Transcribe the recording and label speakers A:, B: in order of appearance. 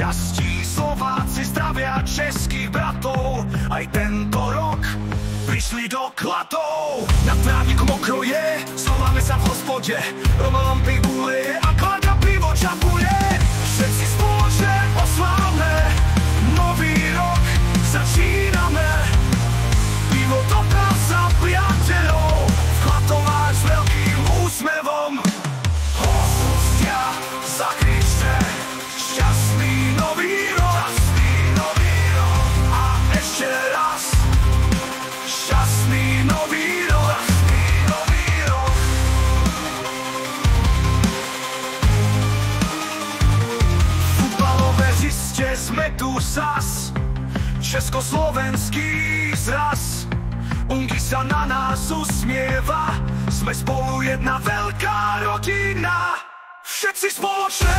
A: šťastí Slováci zdravia českých bratov. Aj tento rok prišli do Kladov. Na trávniku mokro je, schováme sa v hospode. Roma vám pivu leje a Klada pivo čapuje. Všetci spoločne oslávne nový rok začíname. Pivo do prasa priateľov, v Kladovách s veľkým úsmevom. Hostia, zakričte šťastný nový rok. Šťastný nový rok. A ešte raz šťastný nový rok. Šťastný nový rok. Futbalové hřiště sme tu sas, československý zraz. Unky sa na nás usmieva, sme spolu jedna veľká rodina. Všetci spoločne